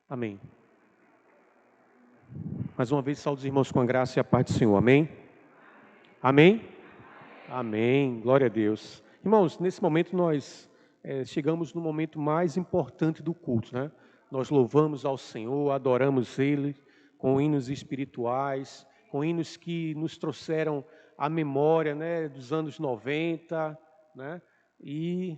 Amém. Mais uma vez, saúde os irmãos com a graça e a paz do Senhor. Amém? Amém? Amém. Glória a Deus. Irmãos, nesse momento nós chegamos no momento mais importante do culto, né? Nós louvamos ao Senhor, adoramos Ele com hinos espirituais, com hinos que nos trouxeram a memória, né, dos anos 90, né? E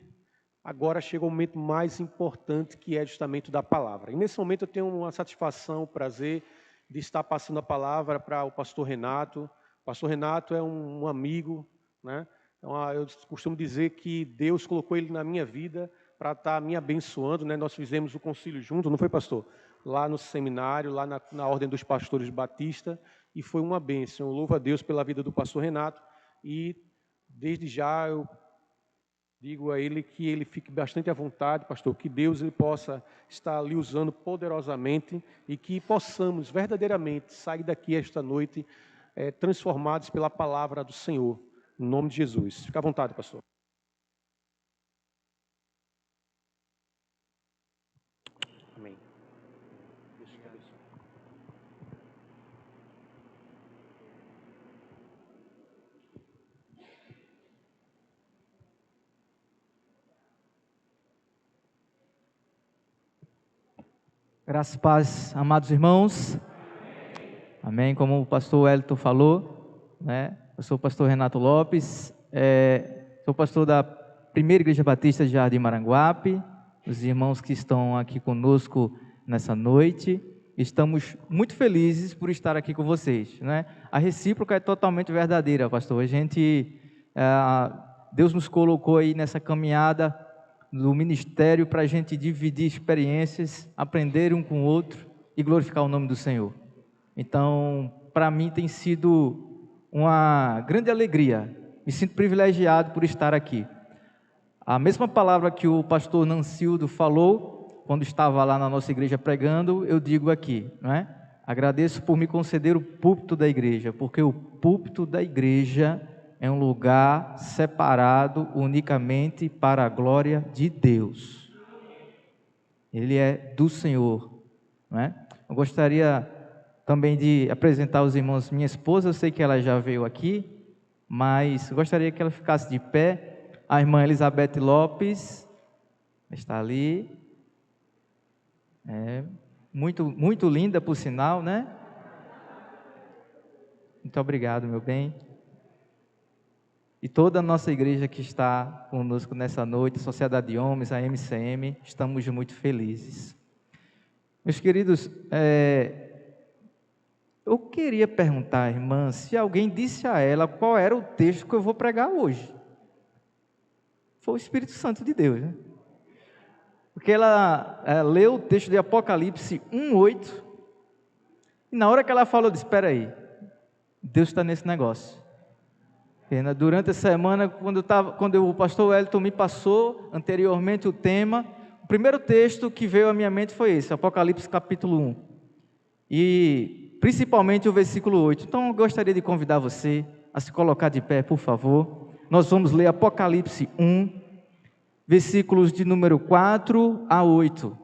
agora chega o momento mais importante, que é justamente o da palavra. E nesse momento eu tenho uma satisfação, um prazer de estar passando a palavra para o pastor Renato. O pastor Renato é um amigo, né? Então, eu costumo dizer que Deus colocou ele na minha vida para estar me abençoando, né? Nós fizemos o concílio junto, não foi, pastor? Lá no seminário, lá na Ordem dos Pastores Batista, e foi uma bênção. Eu louvo a Deus pela vida do pastor Renato, e desde já eu digo a ele que ele fique bastante à vontade, pastor, que Deus ele possa estar lhe usando poderosamente e que possamos verdadeiramente sair daqui esta noite transformados pela palavra do Senhor, em nome de Jesus. Fique à vontade, pastor. Amém. Graças e paz, amados irmãos. Amém. Como o pastor Wellington falou, né? Eu sou o pastor Renato Lopes, sou pastor da Primeira Igreja Batista de Jardim Maranguape. Os irmãos que estão aqui conosco nessa noite, estamos muito felizes por estar aqui com vocês, né? A recíproca é totalmente verdadeira, pastor. Deus nos colocou aí nessa caminhada do ministério para a gente dividir experiências, aprender um com o outro e glorificar o nome do Senhor. Então, para mim tem sido uma grande alegria, me sinto privilegiado por estar aqui. A mesma palavra que o pastor Nancildo falou, quando estava lá na nossa igreja pregando, eu digo aqui, não é? Agradeço por me conceder o púlpito da igreja, porque o púlpito da igreja é um lugar separado unicamente para a glória de Deus. Ele é do Senhor, não é? Eu gostaria também de apresentar aos irmãos minha esposa. Eu sei que ela já veio aqui, mas gostaria que ela ficasse de pé. A irmã Elizabeth Lopes está ali, muito linda por sinal, né? Muito obrigado, meu bem. E toda a nossa igreja que está conosco nessa noite, Sociedade de Homens, a MCM, estamos muito felizes. Meus queridos, eu queria perguntar à irmã se alguém disse a ela qual era o texto que eu vou pregar hoje. Foi o Espírito Santo de Deus, né? Porque ela leu o texto de Apocalipse 1:8, e na hora que ela falou, eu disse: espera aí, Deus está nesse negócio. Durante a semana, quando o pastor Wellington me passou anteriormente o tema, o primeiro texto que veio à minha mente foi esse, Apocalipse capítulo 1. E principalmente o versículo 8. Então eu gostaria de convidar você a se colocar de pé, por favor. Nós vamos ler Apocalipse 1, versículos de número 4 a 8.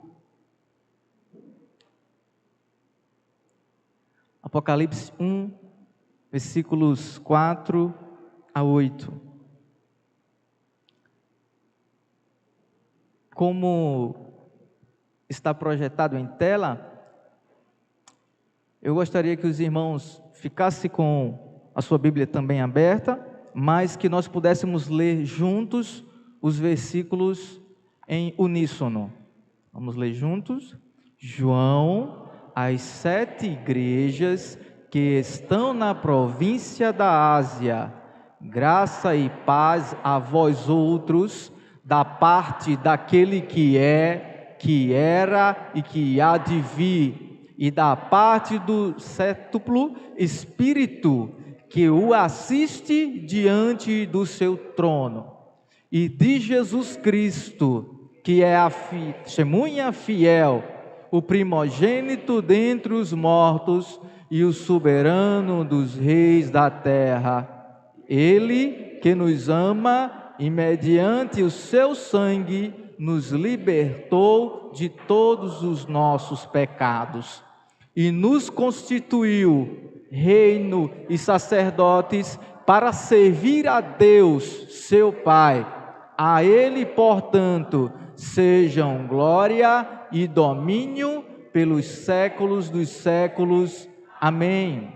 Apocalipse 1, versículos 4 a 8. Como está projetado em tela, eu gostaria que os irmãos ficassem com a sua Bíblia também aberta, mas que nós pudéssemos ler juntos os versículos em uníssono. Vamos ler juntos? João, às 7 igrejas que estão na província da Ásia, graça e paz a vós outros, da parte daquele que é, que era e que há de vir, e da parte do sétuplo Espírito que o assiste diante do seu trono, e de Jesus Cristo, que é a testemunha fiel, o primogênito dentre os mortos e o soberano dos reis da terra. Ele que nos ama e mediante o seu sangue nos libertou de todos os nossos pecados e nos constituiu reino e sacerdotes para servir a Deus, seu Pai. A Ele, portanto, sejam glória e domínio pelos séculos dos séculos. Amém.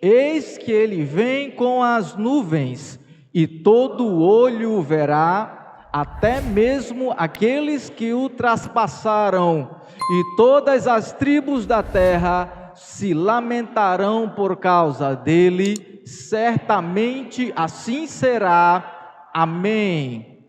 Eis que Ele vem com as nuvens, e todo olho o verá, até mesmo aqueles que o traspassaram, e todas as tribos da terra se lamentarão por causa dele. Certamente assim será. Amém.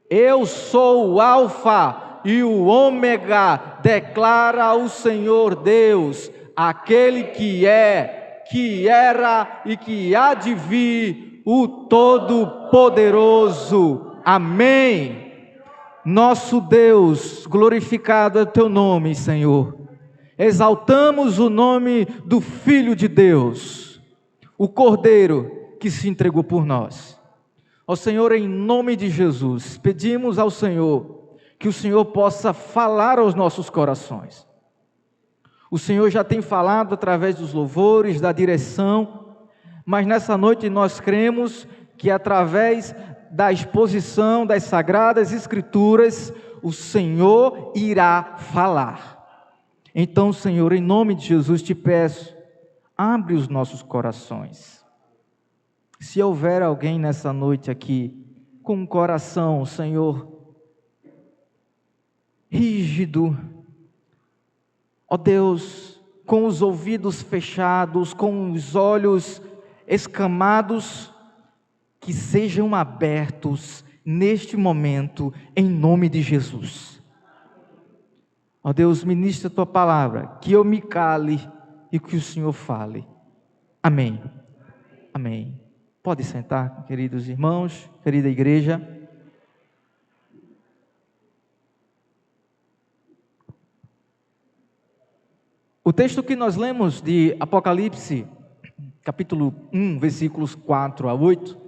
Eu sou o Alfa e o Ômega, declara o Senhor Deus, aquele que é, que era e que há de vir, o Todo-Poderoso. Amém. Nosso Deus, glorificado é o teu nome, Senhor. Exaltamos o nome do Filho de Deus, o Cordeiro que se entregou por nós. Ó Senhor, em nome de Jesus, pedimos ao Senhor que o Senhor possa falar aos nossos corações. O Senhor já tem falado através dos louvores, da direção, mas nessa noite nós cremos que através da exposição das Sagradas Escrituras, o Senhor irá falar. Então, Senhor, em nome de Jesus te peço, abre os nossos corações. Se houver alguém nessa noite aqui, com um coração, Senhor, rígido, ó Deus, com os ouvidos fechados, com os olhos escamados, que sejam abertos neste momento, em nome de Jesus. Ó Deus, ministra a tua palavra, que eu me cale e que o Senhor fale. Amém. Amém. Pode sentar, queridos irmãos, querida igreja. O texto que nós lemos de Apocalipse, capítulo 1, versículos 4 a 8,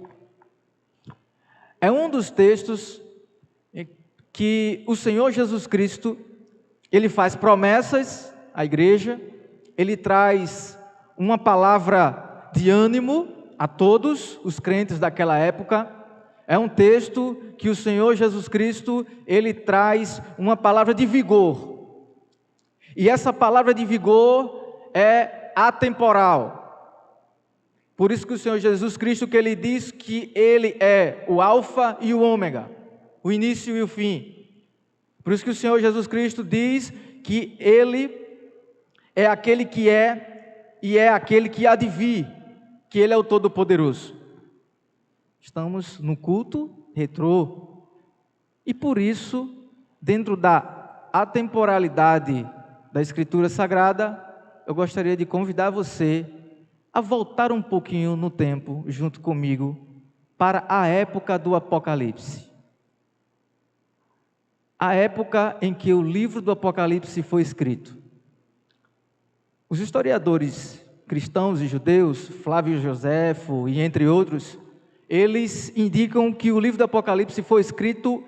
é um dos textos que o Senhor Jesus Cristo, Ele faz promessas à igreja, Ele traz uma palavra de ânimo a todos os crentes daquela época. É um texto que o Senhor Jesus Cristo, Ele traz uma palavra de vigor. E essa palavra de vigor é atemporal. Por isso que o Senhor Jesus Cristo, que Ele diz que Ele é o Alfa e o Ômega, o início e o fim. Por isso que o Senhor Jesus Cristo diz que Ele é aquele que é e é aquele que há de vir, que Ele é o Todo-Poderoso. Estamos no culto retrô. E por isso, dentro da atemporalidade da Escritura Sagrada, eu gostaria de convidar você a voltar um pouquinho no tempo, junto comigo, para a época do Apocalipse. A época em que o livro do Apocalipse foi escrito. Os historiadores cristãos e judeus, Flávio Joséfo e entre outros, eles indicam que o livro do Apocalipse foi escrito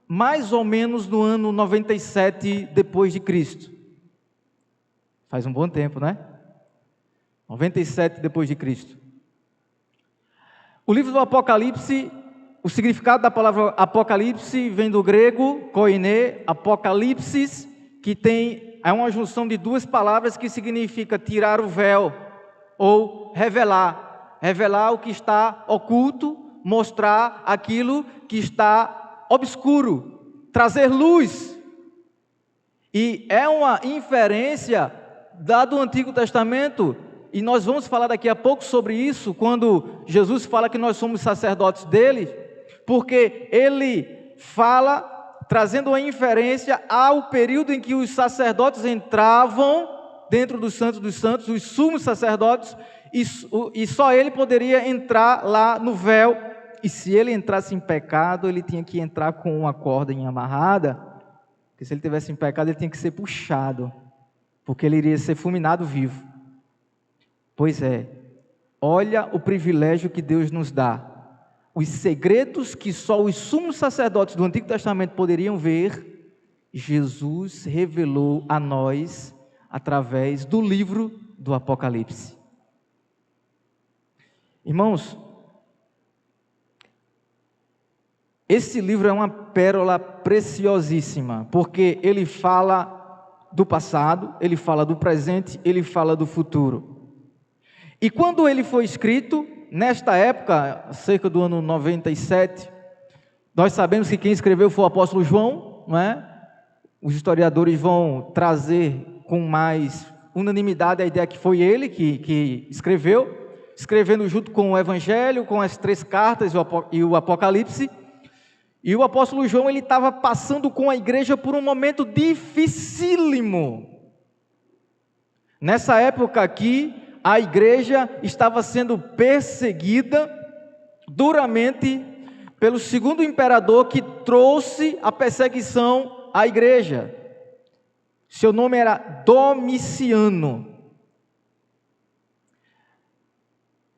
mais ou menos no ano 97 depois de Cristo. Faz um bom tempo, né? 97 depois de Cristo. O livro do Apocalipse, o significado da palavra Apocalipse vem do grego koiné, apocalipsis, que é uma junção de duas palavras que significa tirar o véu ou revelar. Revelar o que está oculto, mostrar aquilo que está obscuro, trazer luz. E é uma inferência dado o Antigo Testamento, e nós vamos falar daqui a pouco sobre isso, quando Jesus fala que nós somos sacerdotes dele, porque ele fala, trazendo uma inferência ao período em que os sacerdotes entravam dentro dos santos, os sumos sacerdotes, e só ele poderia entrar lá no véu, e se ele entrasse em pecado, ele tinha que entrar com uma corda amarrada, porque se ele tivesse em pecado, ele tinha que ser puxado, porque ele iria ser fulminado vivo. Pois é, olha o privilégio que Deus nos dá. os segredos que só os sumos sacerdotes do Antigo Testamento poderiam ver, Jesus revelou a nós através do livro do Apocalipse. Irmãos, esse livro é uma pérola preciosíssima, porque ele fala do passado, ele fala do presente, ele fala do futuro. E quando ele foi escrito, nesta época, cerca do ano 97, nós sabemos que quem escreveu foi o apóstolo João, não é? Os historiadores vão trazer com mais unanimidade a ideia que foi ele que escreveu, escrevendo junto com o Evangelho, com as 3 cartas e o Apocalipse. E o apóstolo João, ele estava passando com a igreja por um momento dificílimo. Nessa época aqui, a igreja estava sendo perseguida duramente pelo segundo imperador que trouxe a perseguição à igreja. Seu nome era Domiciano.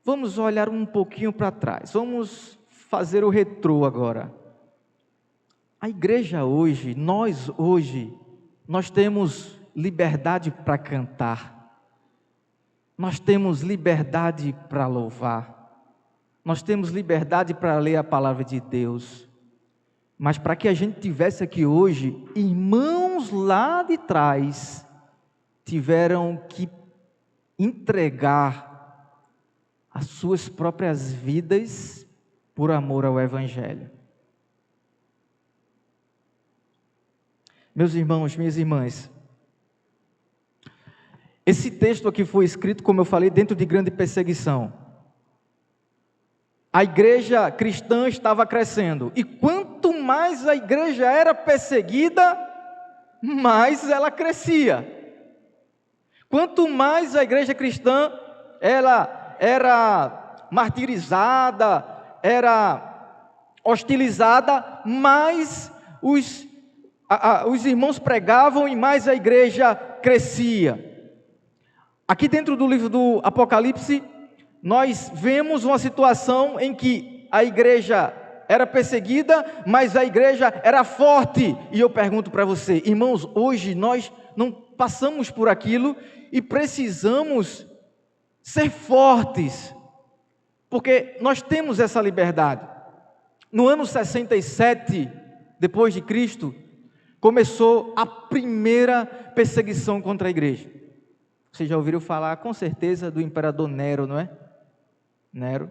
Vamos olhar um pouquinho para trás, vamos fazer o retrô agora. A igreja hoje, nós temos liberdade para cantar, nós temos liberdade para louvar, nós temos liberdade para ler a palavra de Deus, mas para que a gente tivesse aqui hoje, irmãos lá de trás tiveram que entregar as suas próprias vidas por amor ao Evangelho. Meus irmãos, minhas irmãs, esse texto aqui foi escrito, como eu falei, dentro de grande perseguição. A igreja cristã estava crescendo, e quanto mais a igreja era perseguida, mais ela crescia. Quanto mais a igreja cristã ela era martirizada, era hostilizada, mais os irmãos pregavam e mais a igreja crescia. Aqui dentro do livro do Apocalipse, nós vemos uma situação em que a igreja era perseguida, mas a igreja era forte. E eu pergunto para você, irmãos, hoje nós não passamos por aquilo e precisamos ser fortes, porque nós temos essa liberdade. No ano 67, depois de Cristo, começou a primeira perseguição contra a igreja. Vocês já ouviram falar, com certeza, do imperador Nero, não é? Nero.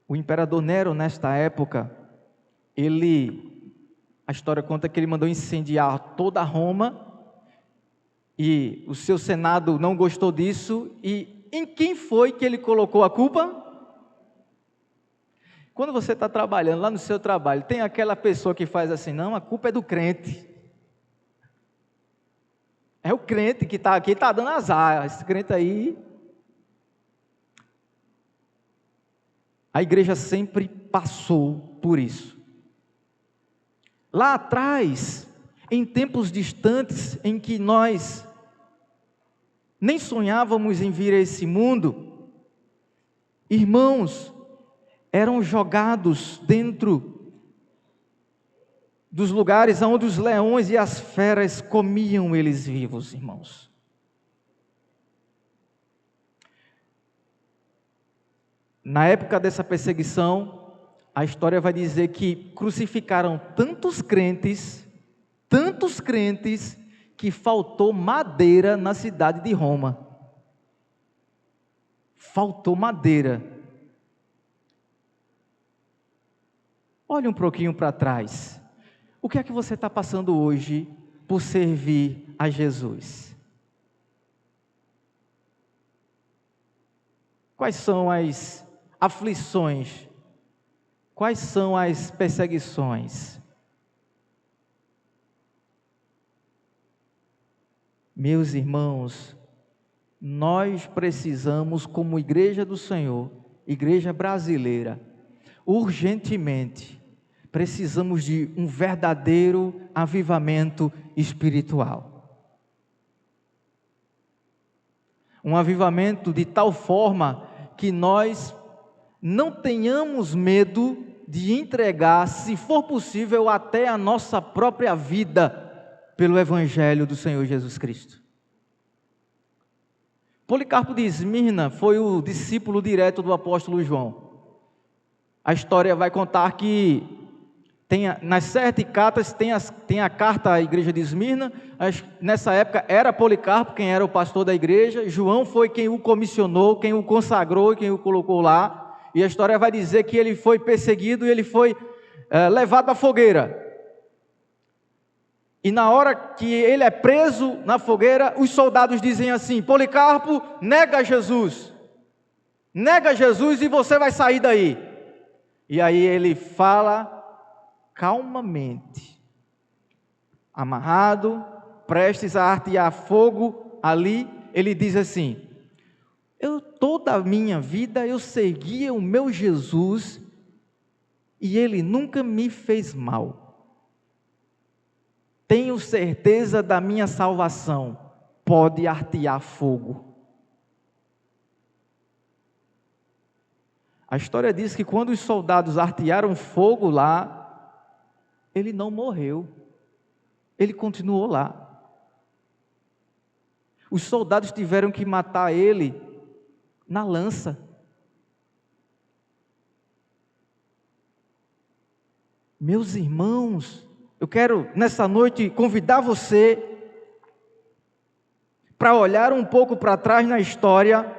O imperador Nero, nesta época, a história conta que ele mandou incendiar toda Roma, e o seu senado não gostou disso, e em quem foi que ele colocou a culpa? Quando você está trabalhando lá no seu trabalho, tem aquela pessoa que faz assim, não, a culpa é do crente. É o crente que está aqui, está dando azar, esse crente aí. A igreja sempre passou por isso. Lá atrás, em tempos distantes, em que nós nem sonhávamos em vir a esse mundo, irmãos eram jogados dentro dos lugares onde os leões e as feras comiam eles vivos, irmãos. Na época dessa perseguição, a história vai dizer que crucificaram tantos crentes, que faltou madeira na cidade de Roma. Faltou madeira. Olhe um pouquinho para trás. O que é que você está passando hoje por servir a Jesus? Quais são as aflições? Quais são as perseguições? Meus irmãos, nós precisamos, como igreja do Senhor, igreja brasileira, urgentemente, precisamos de um verdadeiro avivamento espiritual. Um avivamento de tal forma que nós não tenhamos medo de entregar, se for possível, até a nossa própria vida pelo Evangelho do Senhor Jesus Cristo. Policarpo de Esmirna foi o discípulo direto do apóstolo João. A história vai contar que nas 7 cartas tem a carta à igreja de Esmirna. Nessa época era Policarpo quem era o pastor da igreja. João foi quem o comissionou, quem o consagrou e quem o colocou lá. E a história vai dizer que ele foi perseguido e ele foi levado à fogueira. E na hora que ele é preso na fogueira, os soldados dizem assim: Policarpo, nega Jesus e você vai sair daí. E aí ele fala calmamente, amarrado, prestes a artear fogo ali, ele diz assim: toda a minha vida eu seguia o meu Jesus e ele nunca me fez mal. Tenho certeza da minha salvação, pode artear fogo. A história diz que quando os soldados artearam fogo lá, ele não morreu, ele continuou lá. Os soldados tiveram que matar ele na lança. Meus irmãos, eu quero nessa noite convidar você para olhar um pouco para trás na história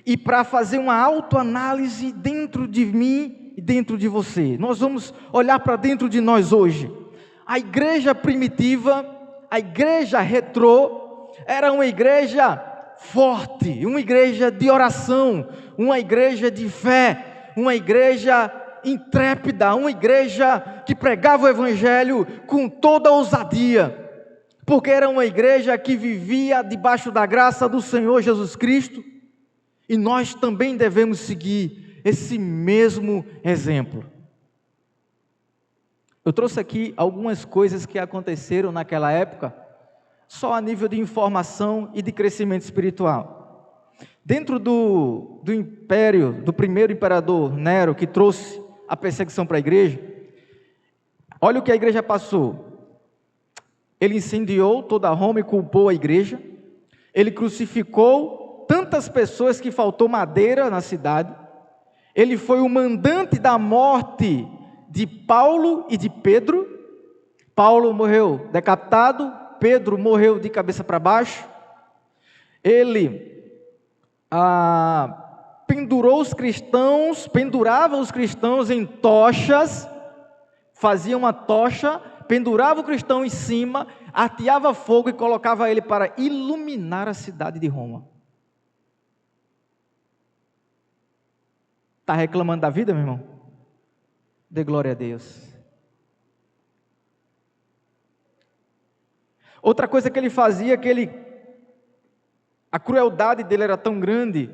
e para fazer uma autoanálise dentro de mim e dentro de você. Nós vamos olhar para dentro de nós hoje. A igreja primitiva, a igreja retrô, era uma igreja forte, uma igreja de oração, uma igreja de fé, uma igreja intrépida, uma igreja que pregava o evangelho com toda ousadia, porque era uma igreja que vivia debaixo da graça do Senhor Jesus Cristo, e nós também devemos seguir esse mesmo exemplo. Eu trouxe aqui algumas coisas que aconteceram naquela época, só a nível de informação e de crescimento espiritual. Dentro do império, do primeiro imperador Nero, que trouxe a perseguição para a igreja, olha o que a igreja passou. Ele incendiou toda Roma e culpou a igreja. Ele crucificou tantas pessoas que faltou madeira na cidade. Ele foi o mandante da morte de Paulo e de Pedro. Paulo morreu decapitado, Pedro morreu de cabeça para baixo. Ele pendurava os cristãos em tochas, fazia uma tocha, pendurava o cristão em cima, ateava fogo e colocava ele para iluminar a cidade de Roma. Está reclamando da vida, meu irmão? Dê glória a Deus. Outra coisa que ele fazia, a crueldade dele era tão grande,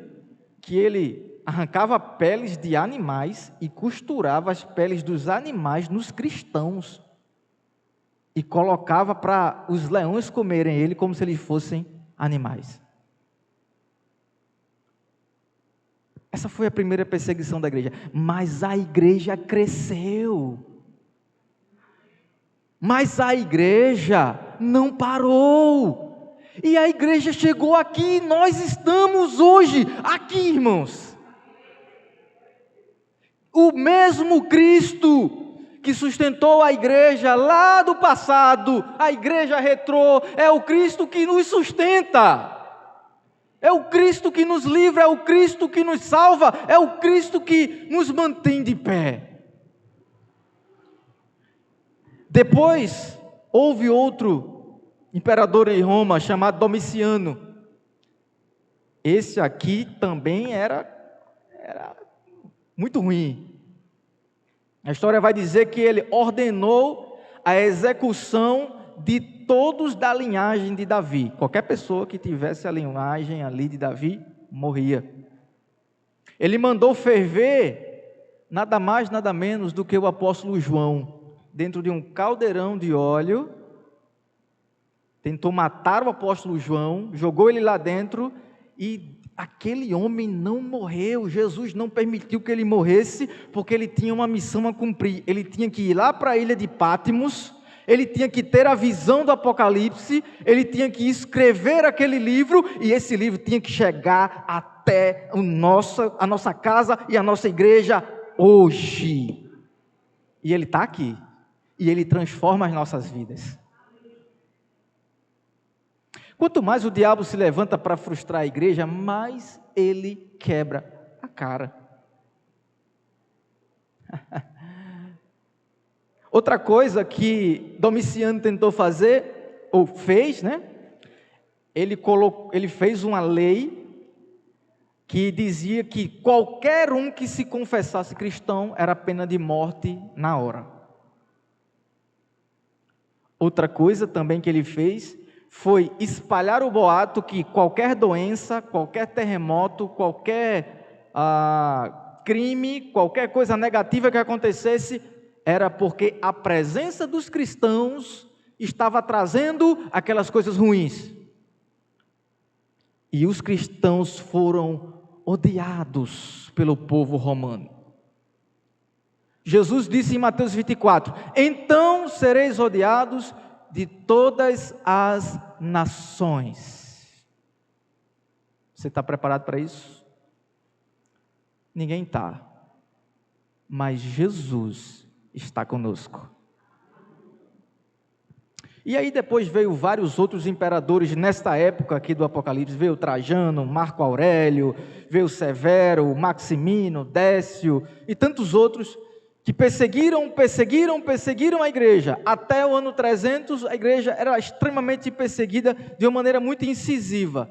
que ele arrancava peles de animais e costurava as peles dos animais nos cristãos e colocava para os leões comerem ele como se eles fossem animais. Essa foi a primeira perseguição da igreja, mas a igreja cresceu. Mas a igreja não parou. E a igreja chegou aqui, nós estamos hoje aqui, irmãos. O mesmo Cristo que sustentou a igreja lá do passado, a igreja retrô, é o Cristo que nos sustenta. É o Cristo que nos livra, é o Cristo que nos salva, é o Cristo que nos mantém de pé. Depois, houve outro imperador em Roma, chamado Domiciano. Esse aqui também era muito ruim. A história vai dizer que ele ordenou a execução de todos da linhagem de Davi. Qualquer pessoa que tivesse a linhagem ali de Davi, morria. Ele mandou ferver nada mais, nada menos do que o apóstolo João, dentro de um caldeirão de óleo. Tentou matar o apóstolo João, jogou ele lá dentro e aquele homem não morreu, Jesus não permitiu que ele morresse, porque ele tinha uma missão a cumprir. Ele tinha que ir lá para a ilha de Patmos, ele tinha que ter a visão do Apocalipse, ele tinha que escrever aquele livro, e esse livro tinha que chegar até a nossa casa e a nossa igreja hoje. E ele está aqui, e ele transforma as nossas vidas. Quanto mais o diabo se levanta para frustrar a igreja, mais ele quebra a cara. Outra coisa que Domiciano tentou fazer, ou fez, né? Ele fez uma lei que dizia que qualquer um que se confessasse cristão era pena de morte na hora. Outra coisa também que ele fez foi espalhar o boato que qualquer doença, qualquer terremoto, qualquer crime, qualquer coisa negativa que acontecesse, era porque a presença dos cristãos estava trazendo aquelas coisas ruins. E os cristãos foram odiados pelo povo romano. Jesus disse em Mateus 24: então sereis odiados de todas as nações. Você está preparado para isso? Ninguém está. Mas Jesus está conosco. E aí depois veio vários outros imperadores nesta época aqui do Apocalipse. Veio Trajano, Marco Aurélio, veio Severo, Maximino, Décio e tantos outros que perseguiram a igreja. Até o ano 300, a igreja era extremamente perseguida de uma maneira muito incisiva.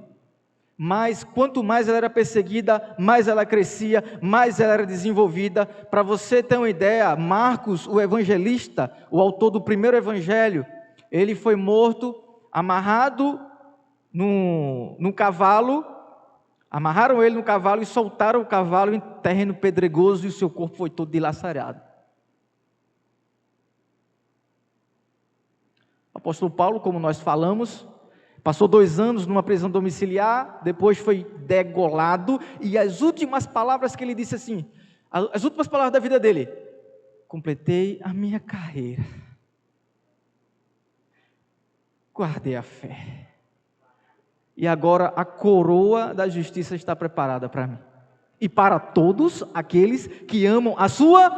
Mas quanto mais ela era perseguida, mais ela crescia, mais ela era desenvolvida. Para você ter uma ideia, Marcos, o evangelista, o autor do primeiro evangelho, ele foi morto, amarrado num cavalo. Amarraram ele no cavalo e soltaram o cavalo em terreno pedregoso, e o seu corpo foi todo dilacerado. O apóstolo Paulo, como nós falamos, passou 2 anos numa prisão domiciliar, depois foi degolado, e as últimas palavras que ele disse assim, as últimas palavras da vida dele: completei a minha carreira, guardei a fé. E agora a coroa da justiça está preparada para mim. E para todos aqueles que amam a sua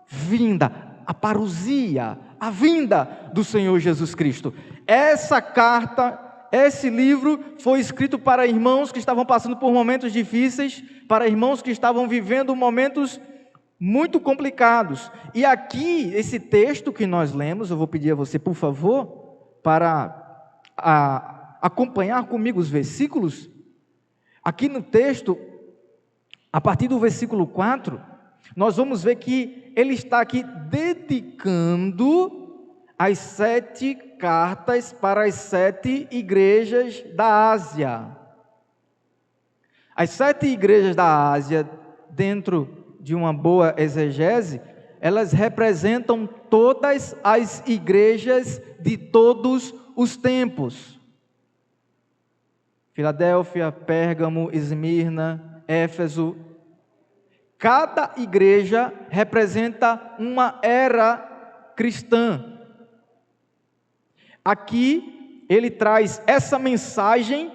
vinda, a parousia, a vinda do Senhor Jesus Cristo. Essa carta, esse livro foi escrito para irmãos que estavam passando por momentos difíceis, para irmãos que estavam vivendo momentos muito complicados. E aqui, esse texto que nós lemos, eu vou pedir a você, por favor, para acompanhar comigo os versículos. Aqui no texto, a partir do versículo 4, nós vamos ver que ele está aqui dedicando as 7 cartas para as 7 igrejas da Ásia. As 7 igrejas da Ásia, dentro de uma boa exegese, elas representam todas as igrejas de todos os tempos. Filadélfia, Pérgamo, Esmirna, Éfeso. Cada igreja representa uma era cristã. Aqui ele traz essa mensagem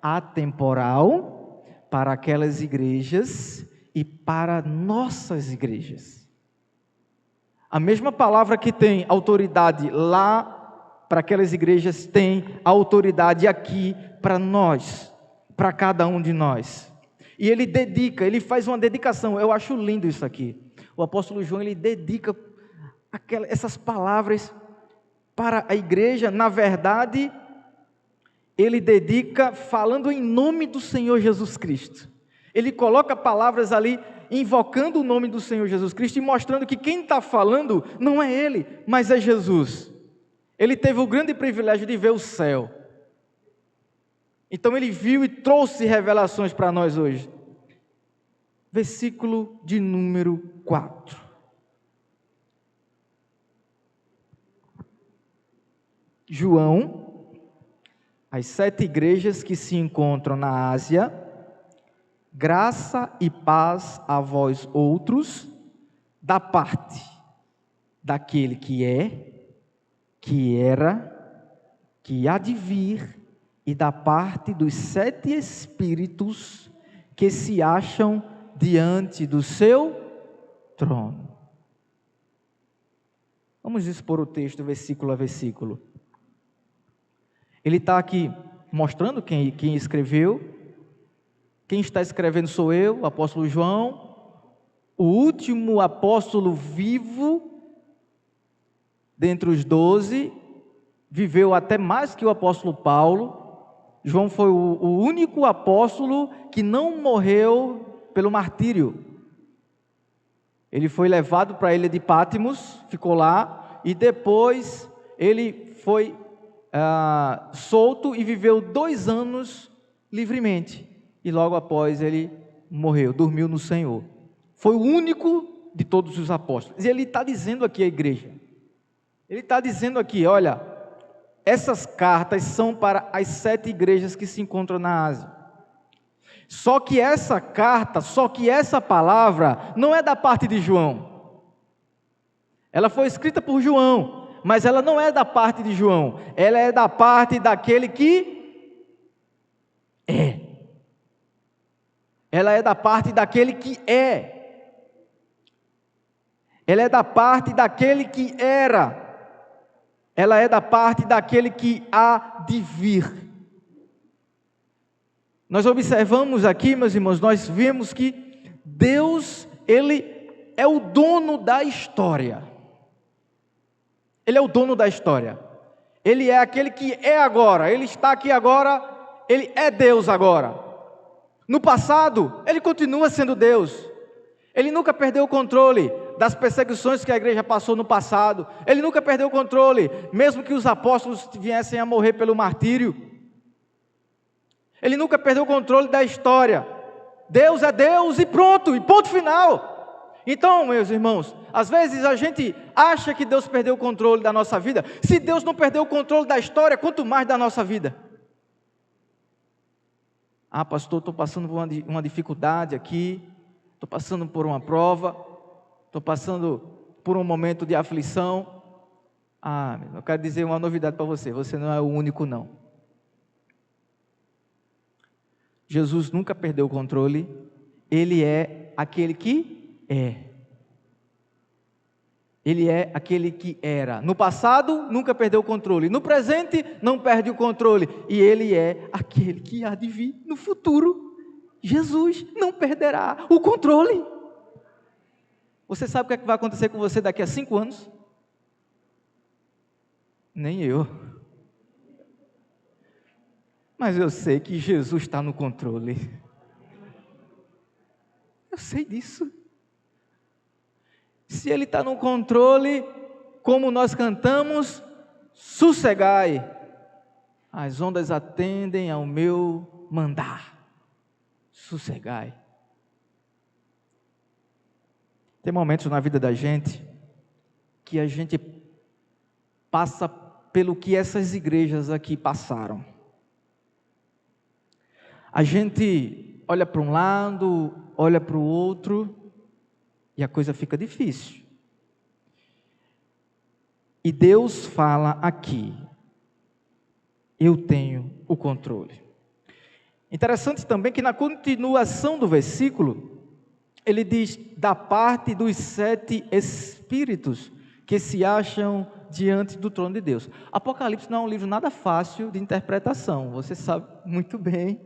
atemporal para aquelas igrejas e para nossas igrejas. A mesma palavra que tem autoridade lá para aquelas igrejas tem autoridade aqui para nós, para cada um de nós. E ele ele faz uma dedicação. Eu acho lindo isso aqui. O apóstolo João, ele dedica essas palavras para a igreja. Na verdade, ele dedica falando em nome do Senhor Jesus Cristo. Ele coloca palavras ali invocando o nome do Senhor Jesus Cristo e mostrando que quem está falando não é ele, mas é Jesus. Ele teve o grande privilégio de ver o céu. Então ele viu e trouxe revelações para nós hoje. Versículo de número 4. João, as 7 igrejas que se encontram na Ásia, graça e paz a vós outros, da parte daquele que é, que era, que há de vir, e da parte dos 7 Espíritos que se acham diante do seu trono. Vamos expor o texto versículo a versículo. Ele está aqui mostrando quem escreveu. Quem está escrevendo sou eu, o apóstolo João, o último apóstolo vivo dentre os 12, viveu até mais que o apóstolo Paulo. João foi o único apóstolo que não morreu pelo martírio. Ele foi levado para a ilha de Patmos, ficou lá, e depois ele foi solto e viveu 2 anos livremente. E logo após ele morreu, dormiu no Senhor. Foi o único de todos os apóstolos. E ele está dizendo aqui à igreja, ele está dizendo aqui, olha, essas cartas são para as 7 igrejas que se encontram na Ásia. Só que essa carta, essa palavra, não é da parte de João. Ela foi escrita por João, mas ela não é da parte de João. Ela é da parte daquele que é. Ela é da parte daquele que é. Ela é da parte daquele que era. Ela é da parte daquele que há de vir. Nós observamos aqui, meus irmãos, nós vemos que Deus, Ele é o dono da história. Ele é o dono da história. Ele é aquele que é agora. Ele está aqui agora. Ele é Deus agora. No passado, Ele continua sendo Deus. Ele nunca perdeu o controle das perseguições que a igreja passou no passado. Ele nunca perdeu o controle, mesmo que os apóstolos viessem a morrer pelo martírio. Ele nunca perdeu o controle da história. Deus é Deus e pronto, e ponto final. Então, meus irmãos, às vezes a gente acha que Deus perdeu o controle da nossa vida. Se Deus não perdeu o controle da história, quanto mais da nossa vida. Ah, pastor, estou passando por uma dificuldade aqui, estou passando por uma prova, estou passando por um momento de aflição. Ah, eu quero dizer uma novidade para você, você não é o único não. Jesus nunca perdeu o controle, Ele é aquele que é. Ele é aquele que era. No passado, nunca perdeu o controle. No presente, não perde o controle. E Ele é aquele que há de vir no futuro. Jesus não perderá o controle. Você sabe o que vai acontecer com você daqui a 5 anos? Nem eu. Mas eu sei que Jesus está no controle. Eu sei disso. Se Ele está no controle, como nós cantamos, sossegai, as ondas atendem ao meu mandar, sossegai. Tem momentos na vida da gente, que a gente passa pelo que essas igrejas aqui passaram. A gente olha para um lado, olha para o outro, e a coisa fica difícil. E Deus fala aqui, eu tenho o controle. Interessante também que na continuação do versículo, ele diz, da parte dos 7 Espíritos que se acham diante do trono de Deus. Apocalipse não é um livro nada fácil de interpretação, você sabe muito bem.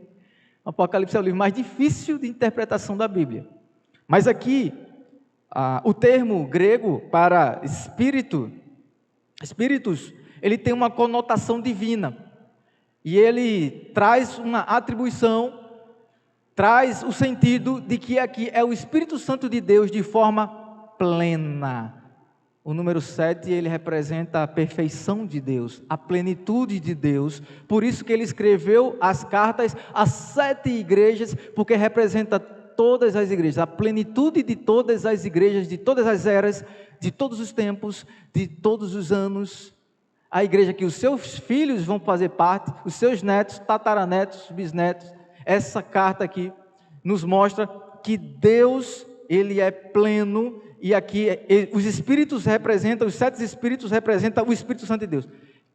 Apocalipse é o livro mais difícil de interpretação da Bíblia. Mas aqui, o termo grego para espíritos, ele tem uma conotação divina. E ele traz uma atribuição, traz o sentido de que aqui é o Espírito Santo de Deus de forma plena. O número 7, ele representa a perfeição de Deus, a plenitude de Deus. Por isso que ele escreveu as cartas às 7 igrejas, porque representa todas as igrejas, a plenitude de todas as igrejas, de todas as eras, de todos os tempos, de todos os anos. A igreja que os seus filhos vão fazer parte, os seus netos, tataranetos, bisnetos. Essa carta aqui nos mostra que Deus, Ele é pleno, e aqui os espíritos representam, os 7 espíritos representam o Espírito Santo de Deus.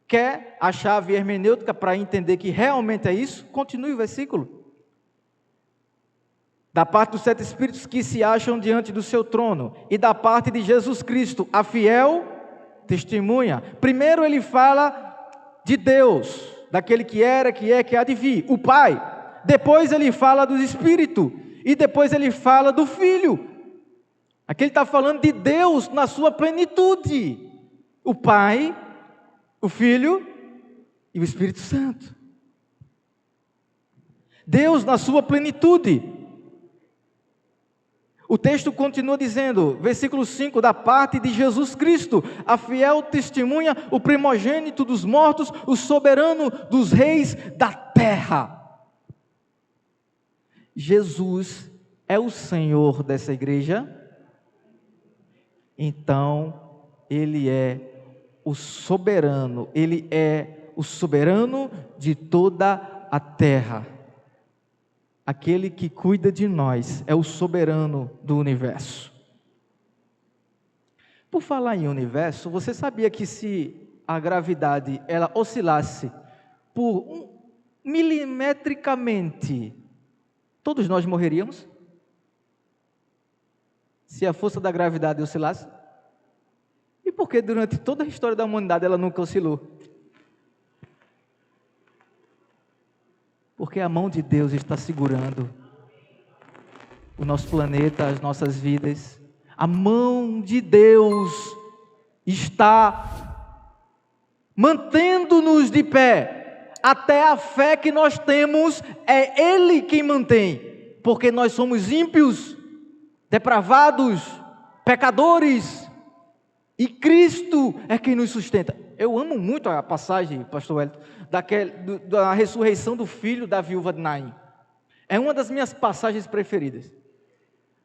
Quer a chave hermenêutica para entender que realmente é isso? Continue o versículo. Da parte dos 7 espíritos que se acham diante do seu trono, e da parte de Jesus Cristo, a fiel testemunha. Primeiro ele fala de Deus, daquele que era, que é, que há de vir, o Pai. Depois ele fala do Espírito, e depois ele fala do Filho. Aqui ele está falando de Deus na sua plenitude. O Pai, o Filho e o Espírito Santo. Deus na sua plenitude. O texto continua dizendo, versículo 5, da parte de Jesus Cristo, a fiel testemunha, o primogênito dos mortos, o soberano dos reis da terra. Jesus é o Senhor dessa igreja, então Ele é o soberano, Ele é o soberano de toda a terra. Aquele que cuida de nós é o soberano do universo. Por falar em universo, você sabia que se a gravidade ela oscilasse por milimetricamente, todos nós morreríamos? Se a força da gravidade oscilasse? E por que durante toda a história da humanidade ela nunca oscilou? Porque a mão de Deus está segurando o nosso planeta, as nossas vidas. A mão de Deus está mantendo-nos de pé. Até a fé que nós temos é Ele quem mantém. Porque nós somos ímpios, depravados, pecadores. E Cristo é quem nos sustenta. Eu amo muito a passagem, pastor Wellington, da ressurreição do filho da viúva de Naim. É uma das minhas passagens preferidas.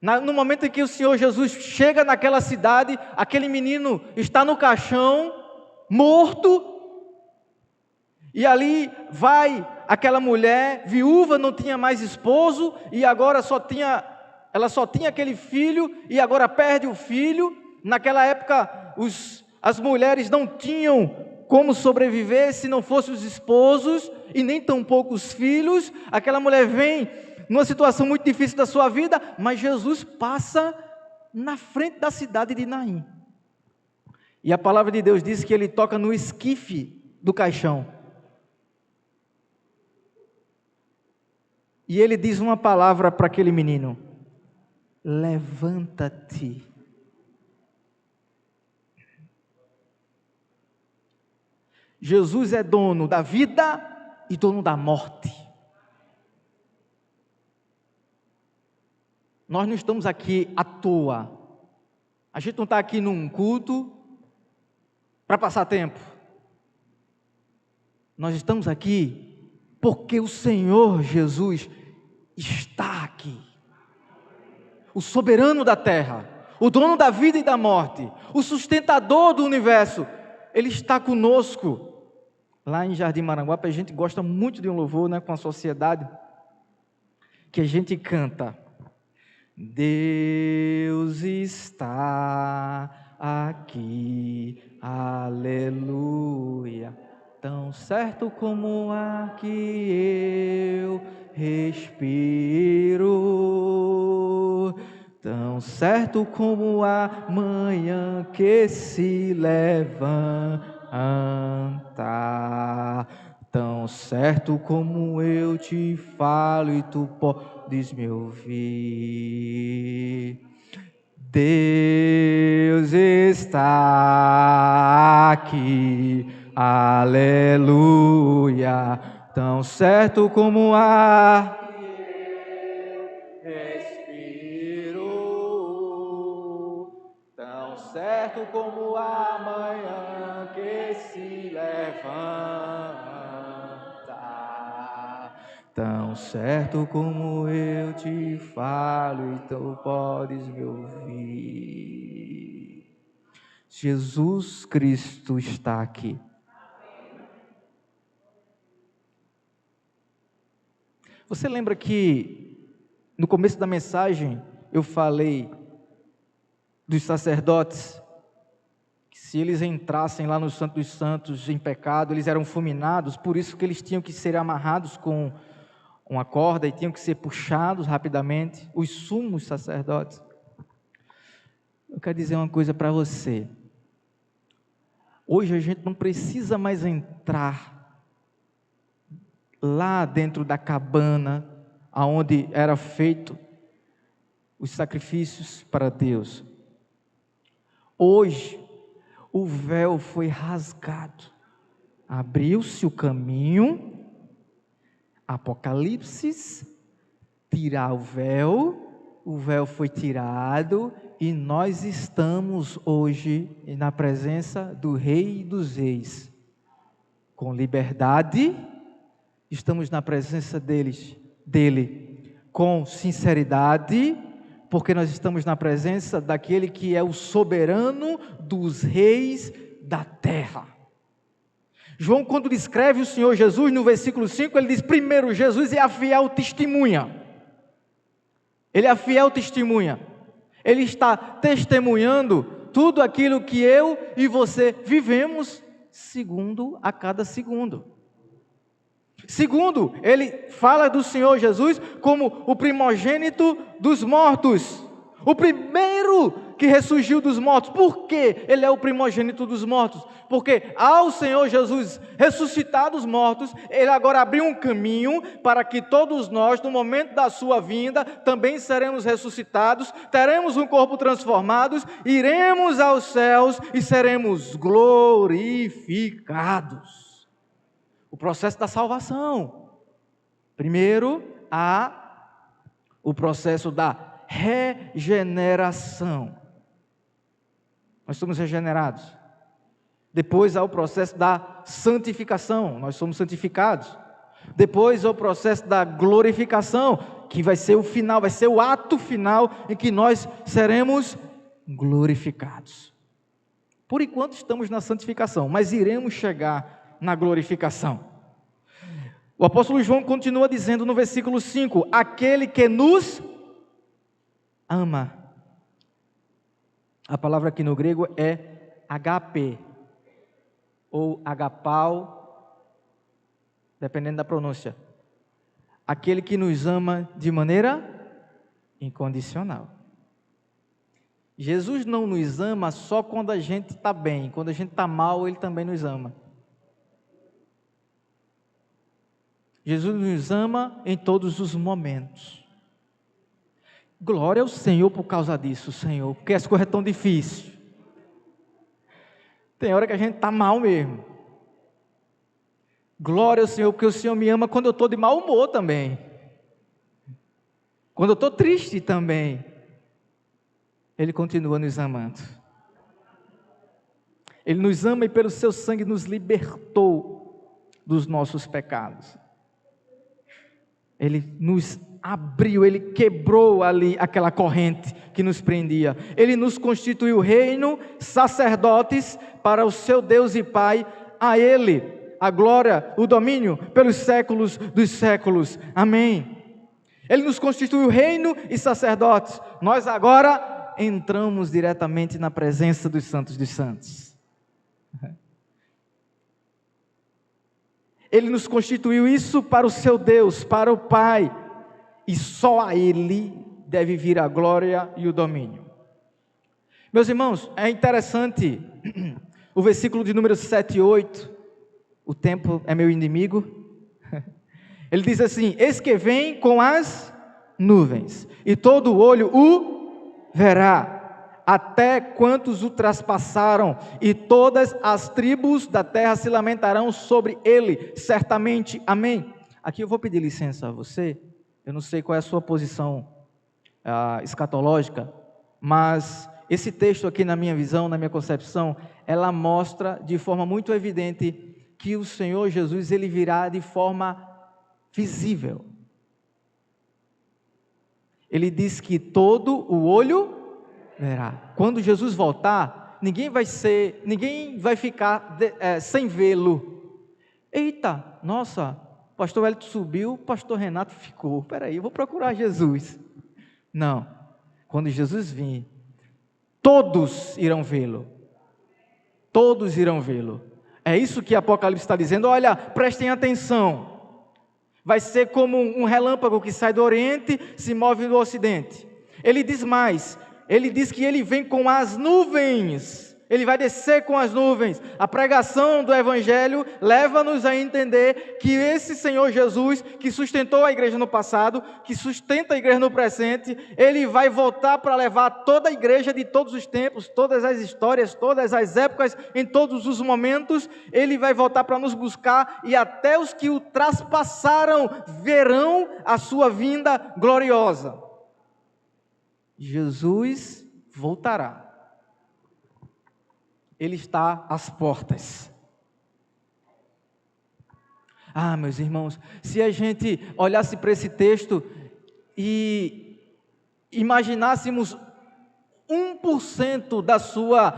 No momento em que o Senhor Jesus chega naquela cidade, aquele menino está no caixão, morto, e ali vai aquela mulher, viúva, não tinha mais esposo, e agora ela só tinha aquele filho, e agora perde o filho. Naquela época, as mulheres não tinham como sobreviver se não fossem os esposos, e nem tampouco os filhos. Aquela mulher vem numa situação muito difícil da sua vida, mas Jesus passa na frente da cidade de Naim. E a palavra de Deus diz que ele toca no esquife do caixão. E ele diz uma palavra para aquele menino: levanta-te. Jesus é dono da vida e dono da morte. Nós não estamos aqui à toa. A gente não está aqui num culto para passar tempo. Nós estamos aqui porque o Senhor Jesus está aqui. O soberano da terra, o dono da vida e da morte, o sustentador do universo, Ele está conosco. Lá em Jardim Maranguape, a gente gosta muito de um louvor, né, com a sociedade, que a gente canta: Deus está aqui, aleluia, tão certo como o ar que eu respiro, tão certo como a manhã que se levanta, tão certo como eu te falo e tu podes me ouvir. Deus está aqui, aleluia, tão certo como o ar que eu respiro, tão certo como a manhã que se levanta, tão certo como eu te falo e tu podes me ouvir. Jesus Cristo está aqui. Você lembra que No começo da mensagem, eu falei dos sacerdotes, que se eles entrassem lá no Santo dos Santos em pecado, eles eram fulminados, por isso que eles tinham que ser amarrados com uma corda e tinham que ser puxados rapidamente, os sumos sacerdotes. Eu quero dizer uma coisa para você. Hoje a gente não precisa mais entrar lá dentro da cabana, aonde era feito os sacrifícios para Deus. Hoje, o véu foi rasgado, abriu-se o caminho, Apocalipse, tirar o véu foi tirado, e nós estamos hoje na presença do Rei dos Reis, com liberdade, estamos na presença dele, com sinceridade, porque nós estamos na presença daquele que é o soberano dos reis da terra. João, quando descreve o Senhor Jesus, no versículo 5, ele diz: primeiro, Jesus é a fiel testemunha. Ele é a fiel testemunha. Ele está testemunhando tudo aquilo que eu e você vivemos, segundo a cada segundo. Segundo, ele fala do Senhor Jesus como o primogênito dos mortos, o primeiro que ressurgiu dos mortos. Por que ele é o primogênito dos mortos? Porque ao Senhor Jesus ressuscitar dos mortos, ele agora abriu um caminho para que todos nós, no momento da sua vinda, também seremos ressuscitados, teremos um corpo transformado, iremos aos céus e seremos glorificados. O processo da salvação. Primeiro, há o processo da regeneração. Nós somos regenerados. Depois há o processo da santificação. Nós somos santificados. Depois há o processo da glorificação, que vai ser o final, vai ser o ato final em que nós seremos glorificados. Por enquanto estamos na santificação, mas iremos chegar na glorificação. O apóstolo João continua dizendo no versículo 5: aquele que nos ama. A palavra aqui no grego é agape, ou agapau, dependendo da pronúncia. Aquele que nos ama de maneira incondicional. Jesus não nos ama só quando a gente está bem, quando a gente está mal, Ele também nos ama. Jesus nos ama em todos os momentos. Glória ao Senhor por causa disso, Senhor, porque as coisas estão difíceis. Tem hora que a gente está mal mesmo. Glória ao Senhor, porque o Senhor me ama quando eu estou de mau humor também. Quando eu estou triste também. Ele continua nos amando. Ele nos ama e pelo seu sangue nos libertou dos nossos pecados. Ele nos abriu, Ele quebrou ali aquela corrente que nos prendia. Ele nos constituiu reino, sacerdotes para o seu Deus e Pai. A Ele a glória, o domínio pelos séculos dos séculos. Amém. Ele nos constituiu reino e sacerdotes. Nós agora entramos diretamente na presença dos santos dos santos. Ele nos constituiu isso para o seu Deus, para o Pai, e só a Ele deve vir a glória e o domínio. Meus irmãos, é interessante o versículo de número 7 e 8, o tempo é meu inimigo. Ele diz assim: eis que vem com as nuvens, e todo olho o verá, até quantos o traspassaram, e todas as tribos da terra se lamentarão sobre ele, certamente. Amém. Aqui eu vou pedir licença a você, eu não sei qual é a sua posição escatológica, mas esse texto aqui, na minha visão, na minha concepção, ela mostra de forma muito evidente que o Senhor Jesus, Ele virá de forma visível. Ele diz que todo o olho verá. Quando Jesus voltar, ninguém vai ficar sem vê-lo. Eita, nossa, pastor Hélio subiu, pastor Renato ficou. Espera aí, eu vou procurar Jesus. Não. Quando Jesus vir, todos irão vê-lo. Todos irão vê-lo. É isso que Apocalipse está dizendo. Olha, prestem atenção. Vai ser como um relâmpago que sai do Oriente, se move do Ocidente. Ele diz mais. Ele diz que ele vem com as nuvens. Ele vai descer com as nuvens. A pregação do Evangelho leva-nos a entender que esse Senhor Jesus, que sustentou a igreja no passado, que sustenta a igreja no presente, Ele vai voltar para levar toda a igreja de todos os tempos, todas as histórias, todas as épocas, em todos os momentos. Ele vai voltar para nos buscar e até os que o traspassaram verão a sua vinda gloriosa. Jesus voltará. Ele está às portas. Ah, meus irmãos, se a gente olhasse para esse texto e imaginássemos 1% da sua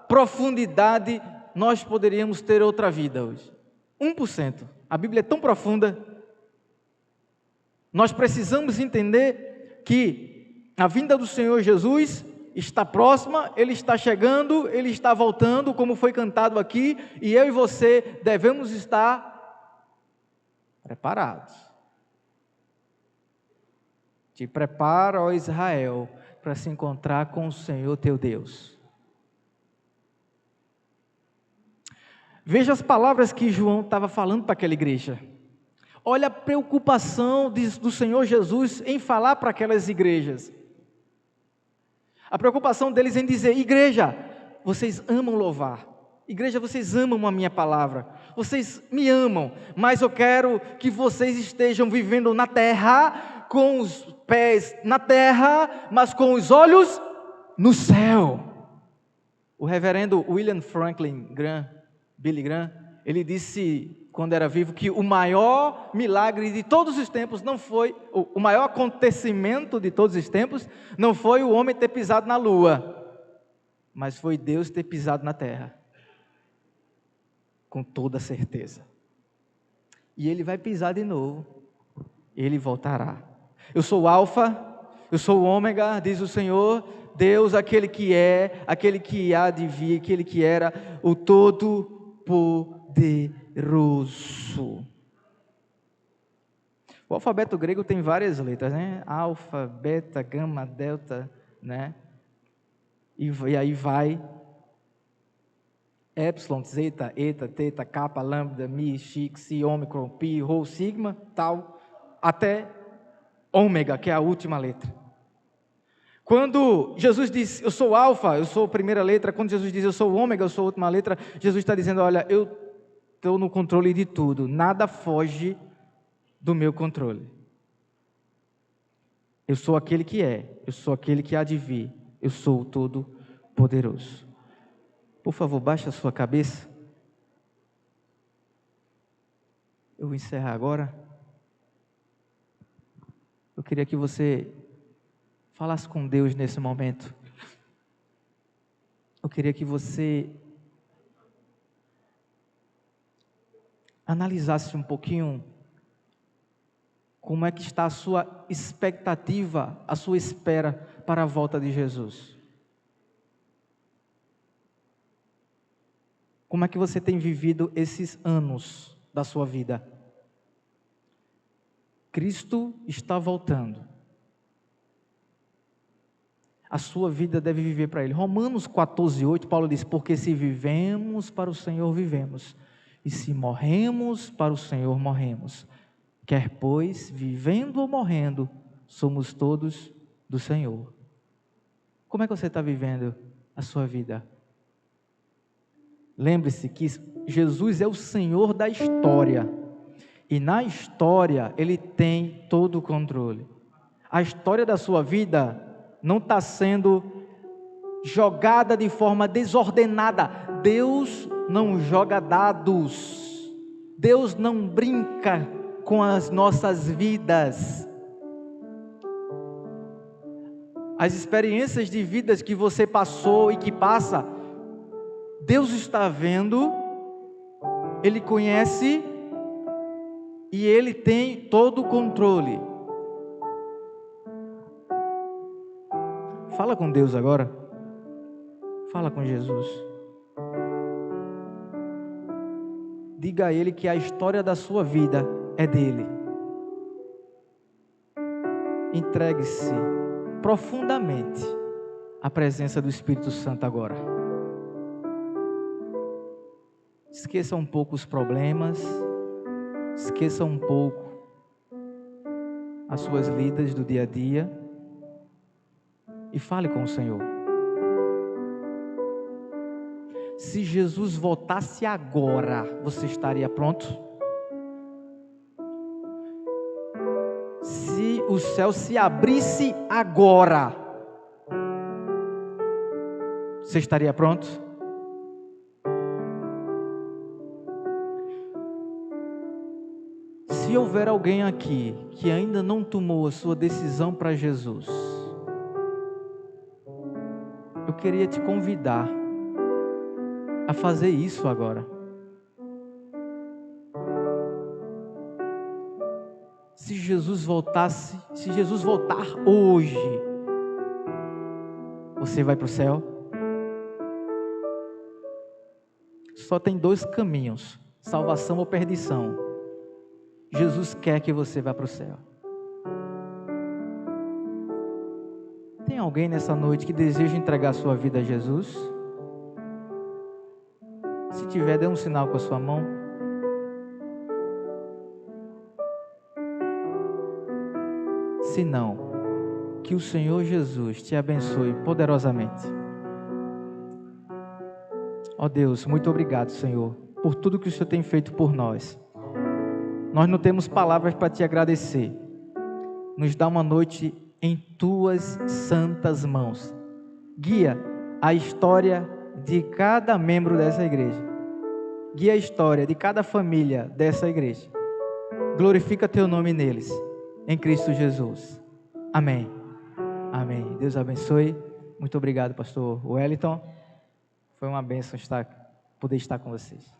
profundidade, nós poderíamos ter outra vida hoje. 1%. A Bíblia é tão profunda. Nós precisamos entender que a vinda do Senhor Jesus está próxima, Ele está chegando, Ele está voltando, como foi cantado aqui, e eu e você devemos estar preparados. Te prepara, ó Israel, para se encontrar com o Senhor teu Deus. Veja as palavras que João estava falando para aquela igreja. Olha a preocupação do Senhor Jesus em falar para aquelas igrejas. A preocupação deles em dizer: igreja, vocês amam louvar. Igreja, vocês amam a minha palavra. Vocês me amam, mas eu quero que vocês estejam vivendo na terra, com os pés na terra, mas com os olhos no céu. O reverendo William Franklin Graham, Billy Graham, ele disse, quando era vivo, que o maior milagre de todos os tempos não foi, o maior acontecimento de todos os tempos, não foi o homem ter pisado na lua, mas foi Deus ter pisado na terra, com toda certeza. E Ele vai pisar de novo, Ele voltará. Eu sou o Alfa, eu sou o Ômega, diz o Senhor, Deus, aquele que é, aquele que há de vir, aquele que era, o Todo-Poderoso. O alfabeto grego tem várias letras, né? Alfa, beta, gama, delta, né? E aí vai epsilon, zeta, eta, teta, kappa, lambda, mi, xi, psi, ômicron, pi, rho, sigma, tal, até ômega, que é a última letra. Quando Jesus diz, eu sou alfa, eu sou a primeira letra, quando Jesus diz, eu sou o ômega, eu sou a última letra, Jesus está dizendo, olha, eu estou no controle de tudo, nada foge do meu controle. Eu sou aquele que é, eu sou aquele que há de vir, eu sou o Todo-Poderoso. Por favor, baixe a sua cabeça. Eu vou encerrar agora. Eu queria que você falasse com Deus nesse momento. Eu queria que você analisasse um pouquinho como é que está a sua expectativa, a sua espera para a volta de Jesus. Como é que você tem vivido esses anos da sua vida? Cristo está voltando. A sua vida deve viver para Ele. Romanos 14:8, Paulo diz, porque se vivemos para o Senhor, vivemos. E se morremos, para o Senhor morremos. Quer pois, vivendo ou morrendo, somos todos do Senhor. Como é que você está vivendo a sua vida? Lembre-se que Jesus é o Senhor da história. E na história, Ele tem todo o controle. A história da sua vida não está sendo jogada de forma desordenada. Deus não joga dados. Deus não brinca com as nossas vidas. As experiências de vidas que você passou e que passa, Deus está vendo, Ele conhece e Ele tem todo o controle. Fala com Deus agora. Fala com Jesus. Diga a Ele que a história da sua vida é dele. Entregue-se profundamente à presença do Espírito Santo agora. Esqueça um pouco os problemas, esqueça um pouco as suas lidas do dia a dia e fale com o Senhor. Se Jesus voltasse agora, você estaria pronto? Se o céu se abrisse agora, você estaria pronto? Se houver alguém aqui que ainda não tomou a sua decisão para Jesus, eu queria te convidar a fazer isso agora. Se Jesus voltar hoje, você vai para o céu? Só tem 2 caminhos: salvação ou perdição. Jesus quer que você vá para o céu. Tem alguém nessa noite que deseja entregar sua vida a Jesus? Se tiver, dê um sinal com a sua mão. Se não, que o Senhor Jesus te abençoe poderosamente. Ó Deus, muito obrigado, Senhor, por tudo que o Senhor tem feito por nós. Nós não temos palavras para te agradecer. Nos dá uma noite em tuas santas mãos. Guia a história de cada membro dessa igreja. Guia a história de cada família dessa igreja. Glorifica teu nome neles, em Cristo Jesus. Amém. Amém. Deus abençoe. Muito obrigado, pastor Wellington. Foi uma bênção poder estar com vocês.